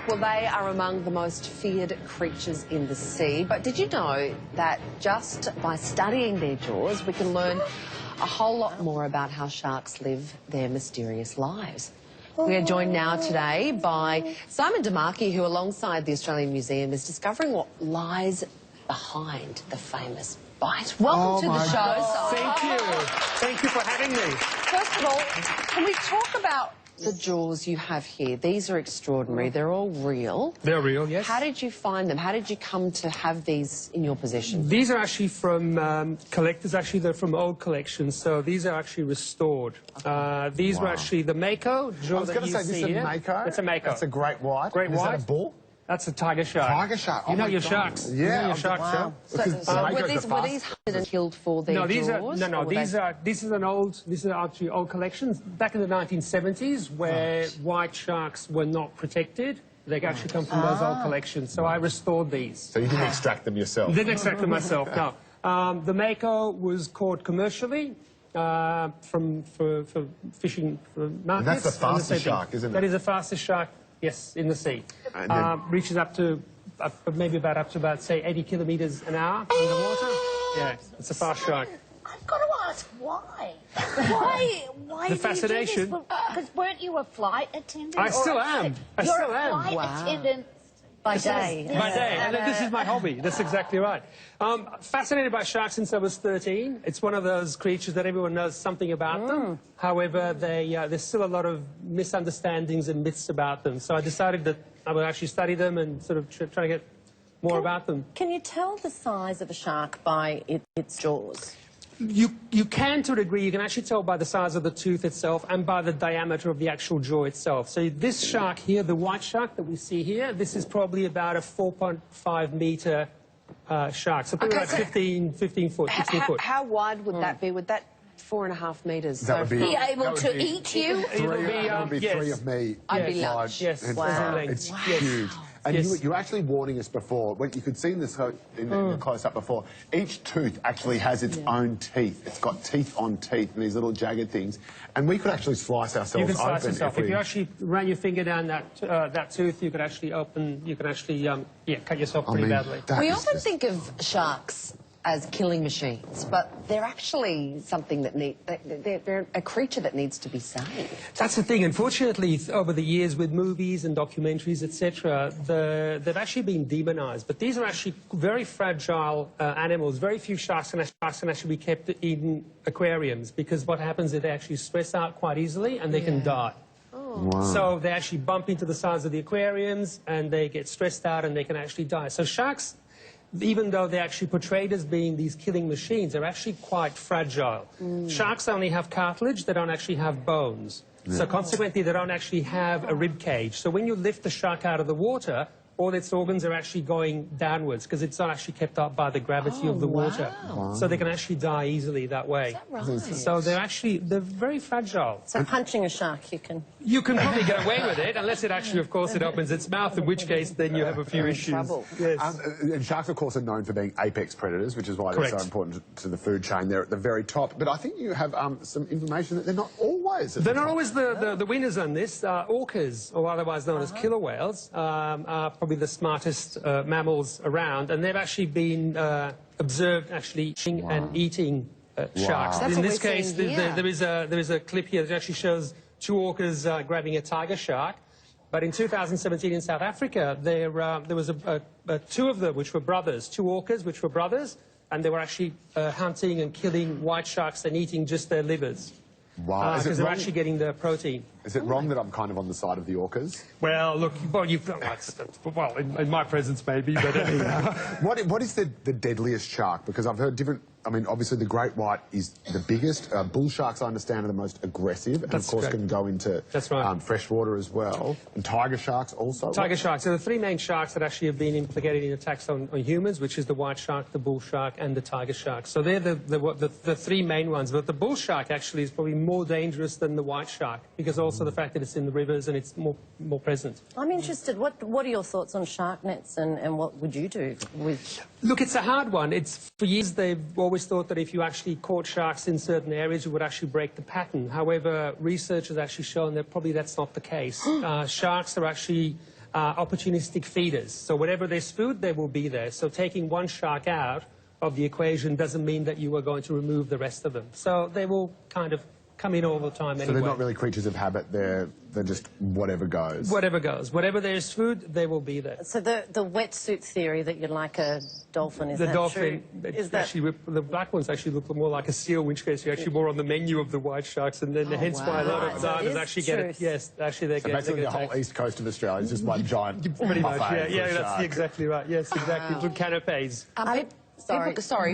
well, they are among the most feared creatures in the sea. But did you know that just by studying their jaws, we can learn a whole lot more about how sharks live their mysterious lives? We are joined now today by Simon DeMarchi, who, alongside the Australian Museum, is discovering what lies behind the famous bite. Welcome to the show, Simon. Thank you. Thank you for having me. First of all, can we talk about the jaws you have here? These are extraordinary. They're all real. They're real, yes. How did you find them? How did you come to have these in your possession? These are actually from collectors. Actually, they're from old collections, so these are actually restored. These were actually the mako jaw. I was going to say, this is a mako. It's a mako. It's a great white. Great white. Is that a bull? That's a tiger shark. Tiger shark. You know your God. sharks. Yeah. You know your sharks, wow. So were these hunted and killed for their jaws? This is actually old collections. Back in the 1970s, where white sharks were not protected, they actually come from those old collections. So I restored these. So you didn't extract them yourself? Didn't extract them myself, no. The mako was caught commercially for fishing for markets. And that's the fastest shark, isn't it? That is the fastest shark, yes, in the sea. Reaches up to maybe up to say 80 kilometres an hour underwater. Yeah, it's a fast shark. I've got to ask why. Why The do fascination. you do this? Because weren't you a flight attendant? I still am. I You're still am. a flight attendant by day. By day, and this is my hobby. That's exactly right. Fascinated by sharks since I was 13. It's one of those creatures that everyone knows something about them. However, there's still a lot of misunderstandings and myths about them. So I decided that I would actually study them and sort of try to get more about them. Can you tell the size of a shark by its jaws? You can, to a degree. You can actually tell by the size of the tooth itself and by the diameter of the actual jaw itself. So this shark here, the white shark that we see here, this is probably about a 4.5 metre shark. So probably about 15 foot, 16 foot. How wide would that be? Would that 4.5 metres? That would be able to eat you? That would be three of me. I'd be lunch. Yes. Wow. It's huge. And you were actually warning us before, when you could see this in the close-up before, each tooth actually has its own teeth. It's got teeth on teeth and these little jagged things. And we could actually slice ourselves open. You can slice yourself. If you actually ran your finger down that tooth, you could actually cut yourself pretty badly. We often think of sharks as killing machines, but they're actually something that they're a creature that needs to be saved. That's the thing. Unfortunately, over the years with movies and documentaries, etc., they've actually been demonized. But these are actually very fragile animals. Very few sharks can actually be kept in aquariums because what happens is they actually stress out quite easily and they can die. Wow. So they actually bump into the sides of the aquariums and they get stressed out and they can actually die. So sharks, even though they're actually portrayed as being these killing machines, they're actually quite fragile. Sharks only have cartilage, they don't actually have bones. So consequently, they don't actually have a rib cage. So when you lift the shark out of the water, all its organs are actually going downwards because it's not actually kept up by the gravity of the water. Wow. So they can actually die easily that way. Right? So they're very fragile. So punching a shark, you can... You can probably get away with it, unless it actually, of course, it opens its mouth, in which case then you have a few issues. Trouble. Yes. And sharks, of course, are known for being apex predators, which is why they're so important to the food chain. They're at the very top. But I think you have some information that they're not always at They're the not top. always the winners on this. Orcas, or otherwise known as killer whales, are probably the smartest mammals around, and they've actually been observed actually and eating sharks. That's In what this we're case, seeing here. there is a clip here that actually shows two orcas grabbing a tiger shark. But in 2017 in South Africa, there was two of them, which were brothers, two orcas, which were brothers, and they were actually hunting and killing white sharks and eating just their livers. Wow. Because they're actually getting the protein. Is it wrong that I'm kind of on the side of the orcas? Well, look, in my presence maybe, but anyhow. What is the deadliest shark? Because I've heard different... I mean, obviously the great white is the biggest. Bull sharks, I understand, are the most aggressive, and of course can go into freshwater as well. And tiger sharks also. Tiger sharks. So the three main sharks that actually have been implicated in attacks on humans, which is the white shark, the bull shark, and the tiger shark. So they're the three main ones. But the bull shark actually is probably more dangerous than the white shark because also the fact that it's in the rivers and it's more present. I'm interested, what are your thoughts on shark nets and what would you do with... Look, it's a hard one. For years they've always thought that if you actually caught sharks in certain areas, you would actually break the pattern. However, research has actually shown that probably that's not the case. Sharks are actually opportunistic feeders. So wherever there's food, they will be there. So taking one shark out of the equation doesn't mean that you are going to remove the rest of them. So they will kind of come in all the time anyway. So they're not really creatures of habit, they're just whatever goes. Whatever goes. Whatever there's food, they will be there. So the wetsuit theory that you're like a dolphin, is The that dolphin, true? Is that... actually, the black ones actually look more like a seal, in which case you're actually more on the menu of the white sharks, and then hence why a lot of wow. divers actually get it. Yes, actually they So get basically the whole east coast of Australia is just one giant pretty much. buffet Yeah, for a that's shark. exactly right. Yes, exactly. Good canapes.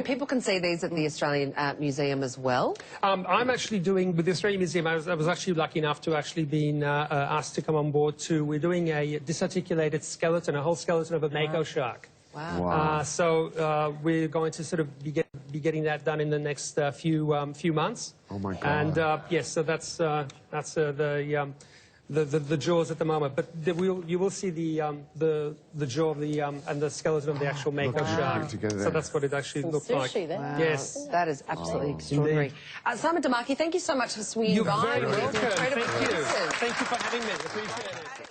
People can see these at the Australian Museum as well. I'm actually doing, with the Australian Museum, I was actually lucky enough to actually been asked to come on board too. We're doing a disarticulated skeleton, a whole skeleton of a mako shark. Wow. So we're going to sort of be getting that done in the next few months. Oh my God. And yes, so that's the jaws at the moment, but you will see the jaw of and the skeleton of the actual mako shark. So that's what it actually looks like. Wow. Yes, That is absolutely extraordinary. Simon Damaki, thank you so much for swinging by. You're very welcome. Incredible Thank you. pieces. Thank you for having me. Appreciate it.